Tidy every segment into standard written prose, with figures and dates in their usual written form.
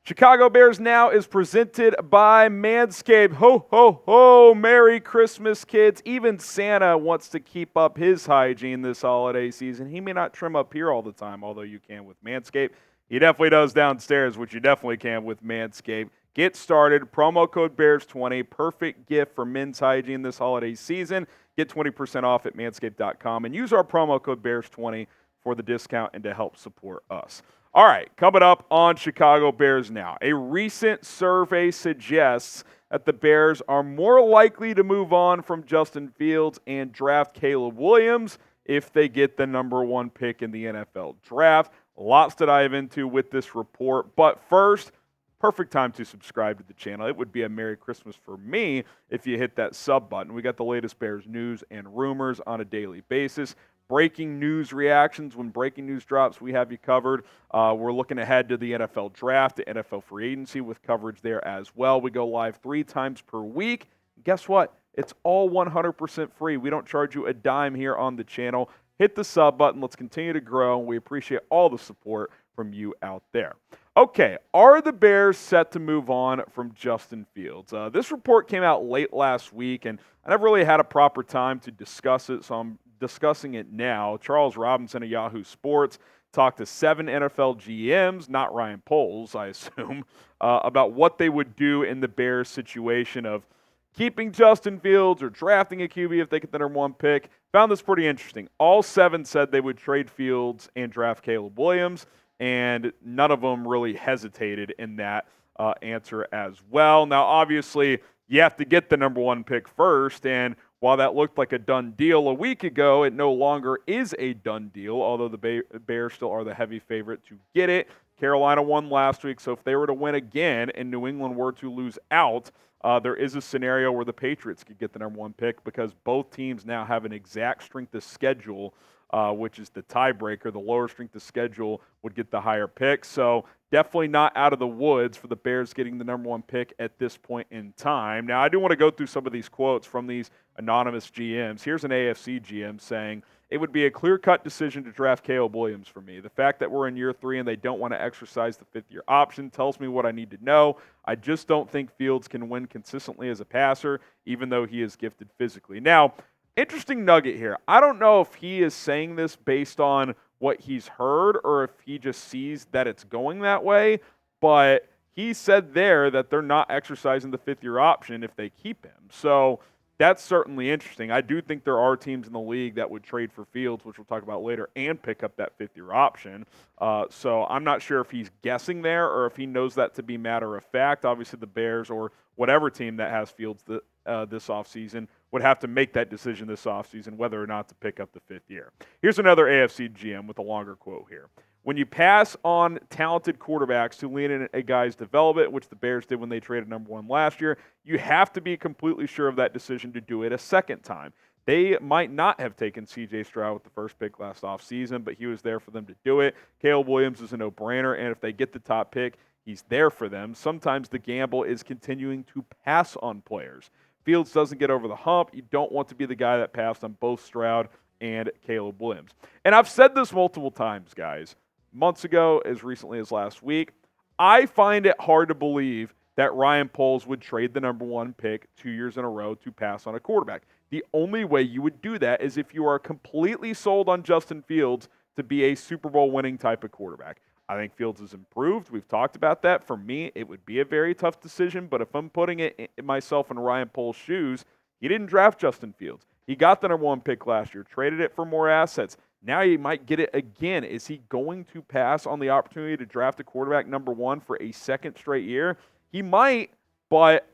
Chicago Bears Now is presented by Manscape. Ho, ho, ho, Merry Christmas, kids. Even Santa wants to keep up his hygiene this holiday season. He may not trim up here all the time, although you can with Manscaped. He definitely does downstairs, which you definitely can with Manscaped. Get started. Promo code BEARS20. Perfect gift for men's hygiene this holiday season. Get 20% off at manscaped.com and use our promo code BEARS20 for the discount and to help support us. All right, coming up on Chicago Bears Now. A recent survey suggests that the Bears are more likely to move on from Justin Fields and draft Caleb Williams if they get the number one pick in the NFL draft. Lots to dive into with this report, but first, perfect time to subscribe to the channel. It would be a Merry Christmas for me if you hit that sub button. We got the latest Bears news and rumors on a daily basis. Breaking news reactions. When breaking news drops, we have you covered. We're looking ahead to the NFL draft, the NFL free agency with coverage there as well. We go live 3 times per week. Guess what? It's all 100% free. We don't charge you a dime here on the channel. Hit the sub button. Let's continue to grow. We appreciate all the support from you out there. Okay, are the Bears set to move on from Justin Fields? This report came out late last week, and I never really had a proper time to discuss it, so I'm discussing it now. Charles Robinson of Yahoo Sports talked to 7 NFL GMs, not Ryan Poles, I assume, about what they would do in the Bears situation of keeping Justin Fields or drafting a QB if they get the number one pick. Found this pretty interesting. All 7 said they would trade Fields and draft Caleb Williams, and none of them really hesitated in that answer as well. Now, obviously, you have to get the number one pick first, and while that looked like a done deal a week ago, it no longer is a done deal, although the Bears still are the heavy favorite to get it. Carolina won last week, so if they were to win again and New England were to lose out, there is a scenario where the Patriots could get the number one pick because both teams now have an exact strength of schedule, which is the tiebreaker. The lower strength of schedule would get the higher pick. So definitely not out of the woods for the Bears getting the number one pick at this point in time. Now, I do want to go through some of these quotes from these anonymous GMs. Here's an AFC GM saying, "It would be a clear-cut decision to draft Caleb Williams for me. The fact that we're in year 3 and they don't want to exercise the 5th-year option tells me what I need to know. I just don't think Fields can win consistently as a passer, even though he is gifted physically." Now, interesting nugget here. I don't know if he is saying this based on what he's heard or if he just sees that it's going that way, but he said there that they're not exercising the 5th-year option if they keep him. So that's certainly interesting. I do think there are teams in the league that would trade for Fields, which we'll talk about later, and pick up that 5th-year option. So I'm not sure if he's guessing there or if he knows that to be matter of fact. Obviously, the Bears or whatever team that has Fields this offseason would have to make that decision this offseason whether or not to pick up the 5th year. Here's another AFC GM with a longer quote here. "When you pass on talented quarterbacks to lean in a guy's development, which the Bears did when they traded number 1 last year, you have to be completely sure of that decision to do it a second time. They might not have taken C.J. Stroud with the first pick last offseason, but he was there for them to do it. Caleb Williams is a no-brainer, and if they get the top pick, he's there for them. Sometimes the gamble is continuing to pass on players. Fields doesn't get over the hump. You don't want to be the guy that passed on both Stroud and Caleb Williams." And I've said this multiple times, guys. Months ago, as recently as last week, I find it hard to believe that Ryan Poles would trade the number 1 pick 2 years in a row to pass on a quarterback. The only way you would do that is if you are completely sold on Justin Fields to be a Super Bowl winning type of quarterback. I think Fields has improved. We've talked about that. For me, it would be a very tough decision, but if I'm putting it myself in Ryan Poles' shoes, he didn't draft Justin Fields. He got the number 1 pick last year, traded it for more assets. Now he might get it again. Is he going to pass on the opportunity to draft a quarterback number 1 for a second straight year? He might, but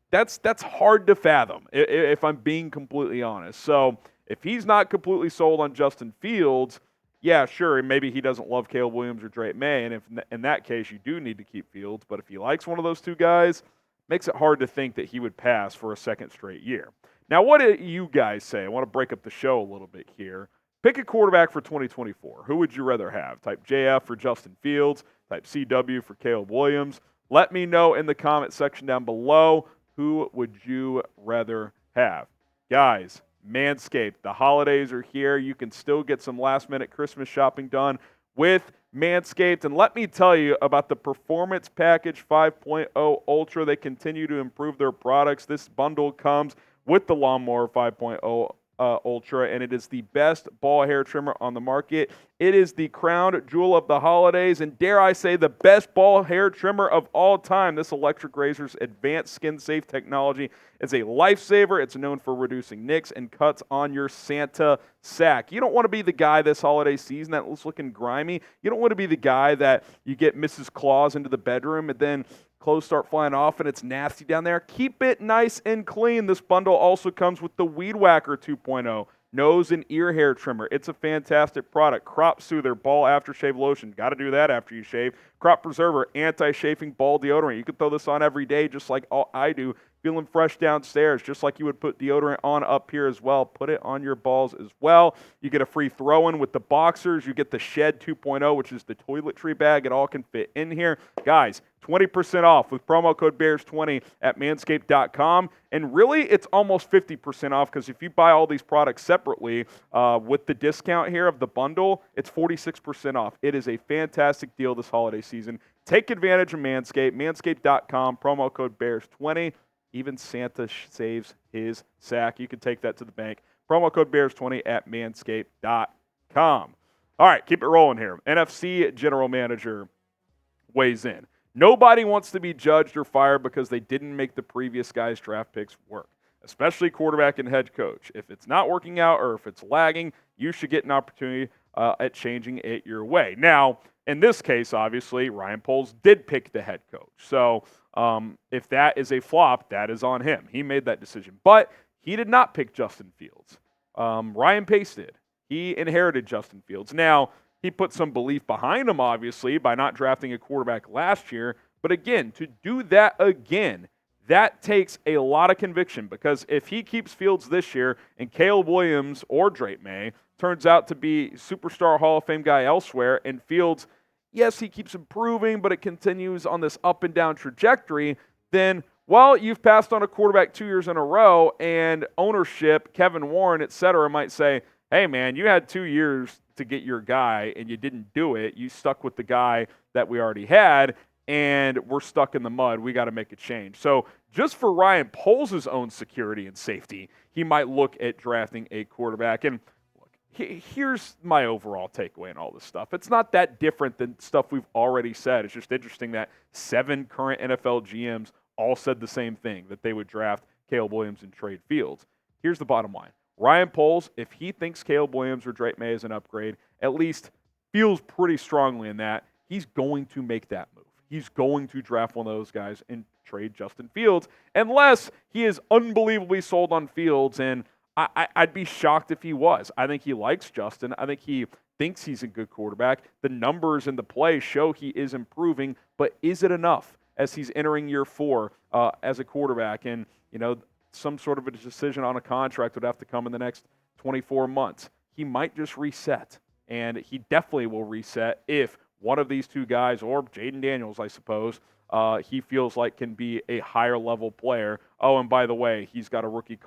that's hard to fathom if I'm being completely honest. So if he's not completely sold on Justin Fields, yeah, sure, maybe he doesn't love Caleb Williams or Drake May, and if in that case you do need to keep Fields. But if he likes one of those two guys, makes it hard to think that he would pass for a second straight year. Now, what do you guys say? I want to break up the show a little bit here. Pick a quarterback for 2024. Who would you rather have? Type JF for Justin Fields, type CW for Caleb Williams. Let me know in the comment section down below, who would you rather have? Guys, Manscaped, the holidays are here. You can still get some last-minute Christmas shopping done with Manscaped. And let me tell you about the Performance Package 5.0 Ultra. They continue to improve their products. This bundle comes with the Lawnmower 5.0 Ultra, and it is the best ball hair trimmer on the market. It is the crown jewel of the holidays, and dare I say, the best ball hair trimmer of all time. This electric razor's advanced skin-safe technology is a lifesaver. It's known for reducing nicks and cuts on your Santa sack. You don't want to be the guy this holiday season that looks looking grimy. You don't want to be the guy that you get Mrs. Claus into the bedroom and then clothes start flying off and it's nasty down there. Keep it nice and clean. This bundle also comes with the Weed Whacker 2.0 nose and ear hair trimmer. It's a fantastic product. Crop Soother ball aftershave lotion. Got to do that after you shave. Crop Preserver anti-chafing ball deodorant. You can throw this on every day just like I do. Feeling fresh downstairs, just like you would put deodorant on up here as well. Put it on your balls as well. You get a free throw-in with the boxers. You get the Shed 2.0, which is the toiletry bag. It all can fit in here. Guys, 20% off with promo code BEARS20 at manscaped.com. And really, it's almost 50% off because if you buy all these products separately with the discount here of the bundle, it's 46% off. It is a fantastic deal this holiday season. Take advantage of Manscaped, manscaped.com, promo code BEARS20. Even Santa saves his sack. You can take that to the bank. Promo code BEARS20 at manscaped.com. All right, keep it rolling here. NFC general manager weighs in. Nobody wants to be judged or fired because they didn't make the previous guy's draft picks work, especially quarterback and head coach. If it's not working out or if it's lagging, you should get an opportunity at changing it your way. Now, in this case, obviously, Ryan Poles did pick the head coach. So if that is a flop, that is on him. He made that decision. But he did not pick Justin Fields. Ryan Pace did. He inherited Justin Fields. Now, he put some belief behind him, obviously, by not drafting a quarterback last year. But again, to do that again, that takes a lot of conviction because if he keeps Fields this year and Caleb Williams or Drake May turns out to be superstar Hall of Fame guy elsewhere and Fields, yes, he keeps improving, but it continues on this up and down trajectory, then, well, you've passed on a quarterback 2 years in a row and ownership, Kevin Warren, et cetera, might say, hey, man, you had 2 years to get your guy and you didn't do it. You stuck with the guy that we already had, and we're stuck in the mud. We got to make a change. So just for Ryan Poles' own security and safety, he might look at drafting a quarterback. And look, here's my overall takeaway in all this stuff. It's not that different than stuff we've already said. It's just interesting that 7 current NFL GMs all said the same thing, that they would draft Caleb Williams and trade Fields. Here's the bottom line. Ryan Poles, if he thinks Caleb Williams or Drake May is an upgrade, at least feels pretty strongly in that, he's going to make that move. He's going to draft one of those guys and trade Justin Fields, unless he is unbelievably sold on Fields, and I'd be shocked if he was. I think he likes Justin. I think he thinks he's a good quarterback. The numbers in the play show he is improving, but is it enough as he's entering year 4 as a quarterback? And, you know, some sort of a decision on a contract would have to come in the next 24 months. He might just reset, and he definitely will reset if one of these two guys, or Jaden Daniels, I suppose, he feels like can be a higher level player. Oh, and by the way, he's got a rookie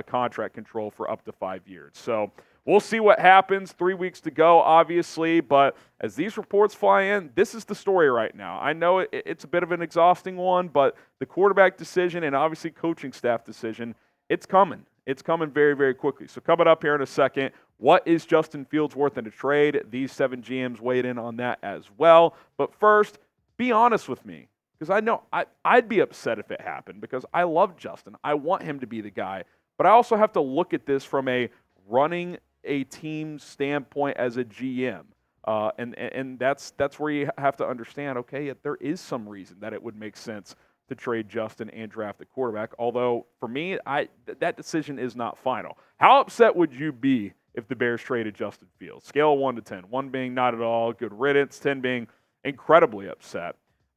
contract control for up to 5 years. So we'll see what happens. 3 weeks to go, obviously, but as these reports fly in, this is the story right now. I know it's a bit of an exhausting one, but the quarterback decision and obviously coaching staff decision, it's coming. It's coming very, very quickly. So coming up here in a second, what is Justin Fields worth in a trade? These 7 GMs weighed in on that as well. But first, be honest with me, because I know I'd be upset if it happened because I love Justin. I want him to be the guy. But I also have to look at this from a running a team standpoint as a GM. And that's where you have to understand, okay, there is some reason that it would make sense to trade Justin and draft a quarterback. Although, for me, that decision is not final. How upset would you be if the Bears traded Justin Fields? Scale of 1 to 10. 1 being not at all, good riddance, 10 being incredibly upset.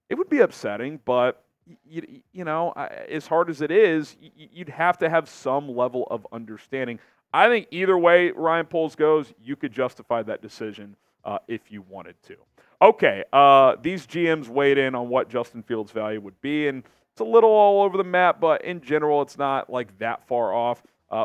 It would be upsetting, but you know, as hard as it is, you'd have to have some level of understanding. I think either way Ryan Poles goes, you could justify that decision if you wanted to. Okay, these GMs weighed in on what Justin Fields' value would be, and it's a little all over the map, but in general, it's not like that far off.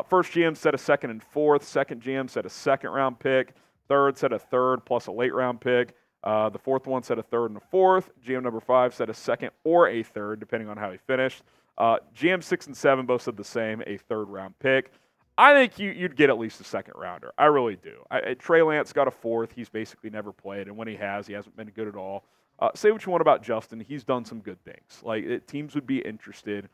First GM said a second and fourth. Second GM said a second-round pick. Third said a third plus a late-round pick. The fourth one said a third and a fourth. GM number 5 said a second or a third, depending on how he finished. GM 6 and 7 both said the same, a third-round pick. I think you'd get at least a second-rounder. I really do. Trey Lance got a fourth. He's basically never played, and when he hasn't been good at all. Say what you want about Justin. He's done some good things. Teams would be interested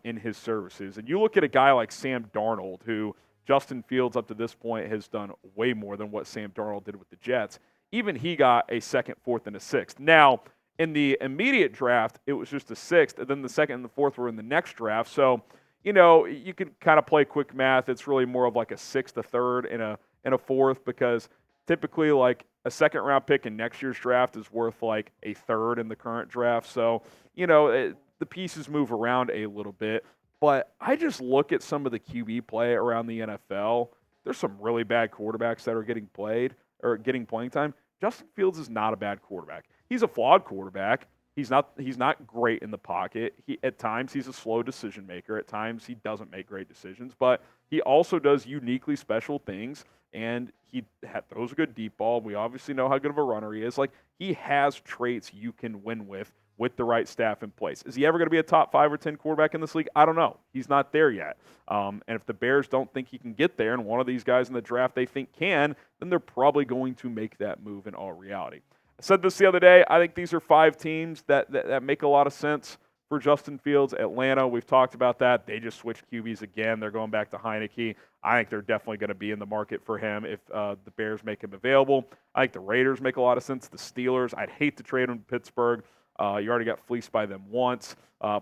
in his services. And you look at a guy like Sam Darnold, who Justin Fields up to this point has done way more than what Sam Darnold did with the Jets. Even he got a second, fourth, and a sixth. Now, in the immediate draft, it was just a sixth, and then the second and the fourth were in the next draft. So, you could kind of play quick math. It's really more of like a sixth, a third, and a fourth, because typically like a second-round pick in next year's draft is worth like a third in the current draft. So, the pieces move around a little bit. But I just look at some of the QB play around the NFL. There's some really bad quarterbacks that are getting playing time. Justin Fields is not a bad quarterback. He's a flawed quarterback. He's not great in the pocket. At times he's a slow decision maker. At times he doesn't make great decisions, but he also does uniquely special things, and he throws a good deep ball. We obviously know how good of a runner he is. He has traits you can win with the right staff in place. Is he ever going to be a top 5 or 10 quarterback in this league? I don't know. He's not there yet. And if the Bears don't think he can get there, and one of these guys in the draft they think can, then they're probably going to make that move in all reality. I said this the other day. I think these are 5 teams that make a lot of sense for Justin Fields. Atlanta, we've talked about that. They just switched QBs again. They're going back to Heineke. I think they're definitely going to be in the market for him if the Bears make him available. I think the Raiders make a lot of sense. The Steelers, I'd hate to trade him to Pittsburgh. You already got fleeced by them once.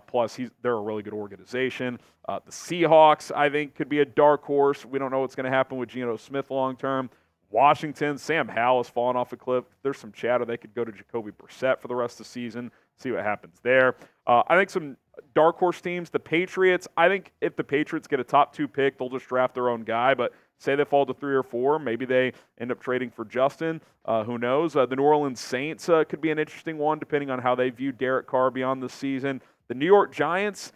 Plus, they're a really good organization. The Seahawks, I think, could be a dark horse. We don't know what's going to happen with Geno Smith long term. Washington, Sam Howell has fallen off a cliff. There's some chatter they could go to Jacoby Brissett for the rest of the season, see what happens there. I think some dark horse teams, the Patriots, I think if the Patriots get a top 2 pick, they'll just draft their own guy, but say they fall to 3 or 4, maybe they end up trading for Justin. Who knows? The New Orleans Saints could be an interesting one, depending on how they view Derek Carr beyond the season. The New York Giants,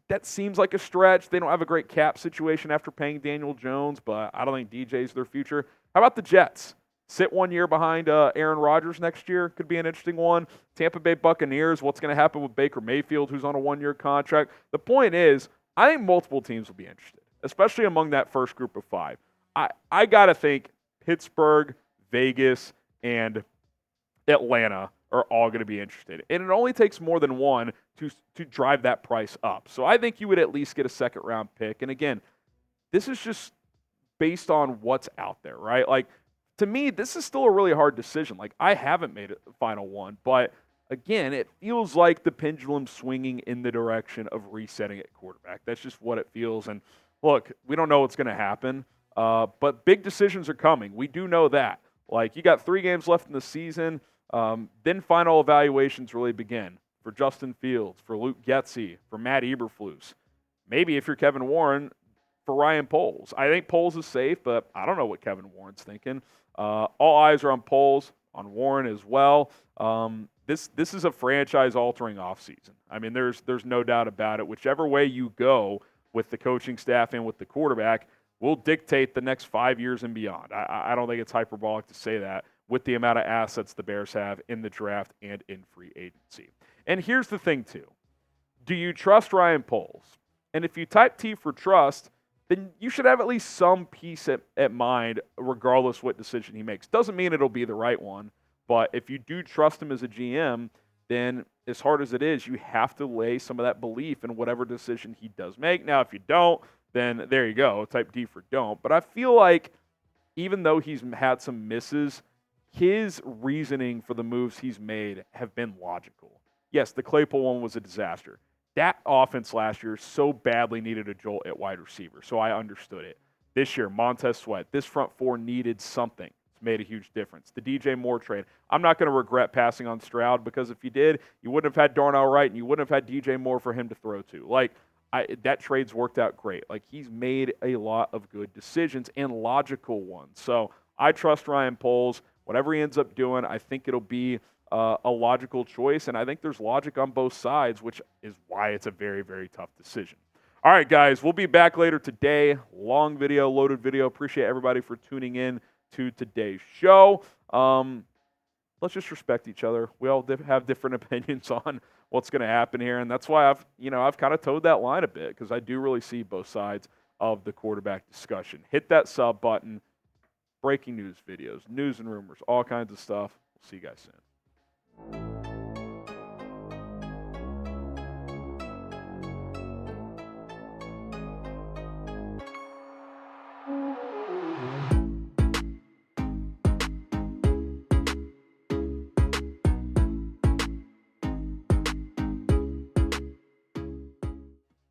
that seems like a stretch. They don't have a great cap situation after paying Daniel Jones, but I don't think DJ's their future. How about the Jets? Sit 1 year behind Aaron Rodgers next year. Could be an interesting one. Tampa Bay Buccaneers, what's going to happen with Baker Mayfield, who's on a 1-year contract? The point is, I think multiple teams will be interested, especially among that first group of 5. I got to think Pittsburgh, Vegas, and Atlanta are all going to be interested. And it only takes more than one to drive that price up. So I think you would at least get a second-round pick. And again, this is just based on what's out there, right? To me, this is still a really hard decision. I haven't made a final one, but again, it feels like the pendulum's swinging in the direction of resetting at quarterback. That's just what it feels. And look, we don't know what's going to happen, but big decisions are coming. We do know that. You got 3 games left in the season, then final evaluations really begin for Justin Fields, for Luke Getsy, for Matt Eberflus. Maybe if you're Kevin Warren, for Ryan Poles. I think Poles is safe, but I don't know what Kevin Warren's thinking. All eyes are on Poles, on Warren as well. This is a franchise-altering offseason. I mean, there's no doubt about it. Whichever way you go with the coaching staff and with the quarterback will dictate the next 5 years and beyond. I don't think it's hyperbolic to say that with the amount of assets the Bears have in the draft and in free agency. And here's the thing, too. Do you trust Ryan Poles? And if you type T for trust, then you should have at least some peace at mind regardless what decision he makes. Doesn't mean it'll be the right one, but if you do trust him as a GM, then as hard as it is, you have to lay some of that belief in whatever decision he does make. Now, if you don't, then there you go, type D for don't. But I feel like even though he's had some misses, his reasoning for the moves he's made have been logical. Yes, the Claypool one was a disaster. That offense last year so badly needed a jolt at wide receiver, so I understood it. This year, Montez Sweat, this front four needed something. It's made a huge difference. The DJ Moore trade, I'm not going to regret passing on Stroud because if you did, you wouldn't have had Darnell Wright and you wouldn't have had DJ Moore for him to throw to. That trade's worked out great. He's made a lot of good decisions and logical ones. So I trust Ryan Poles. Whatever he ends up doing, I think it'll be a logical choice, and I think there's logic on both sides, which is why it's a very, very tough decision. All right, guys, we'll be back later today. Long video, loaded video. Appreciate everybody for tuning in to today's show. let's just respect each other. We all have different opinions on what's going to happen here, and that's why I've kind of towed that line a bit, because I do really see both sides of the quarterback discussion. Hit that sub button. Breaking news videos, news and rumors, all kinds of stuff. We'll see you guys soon.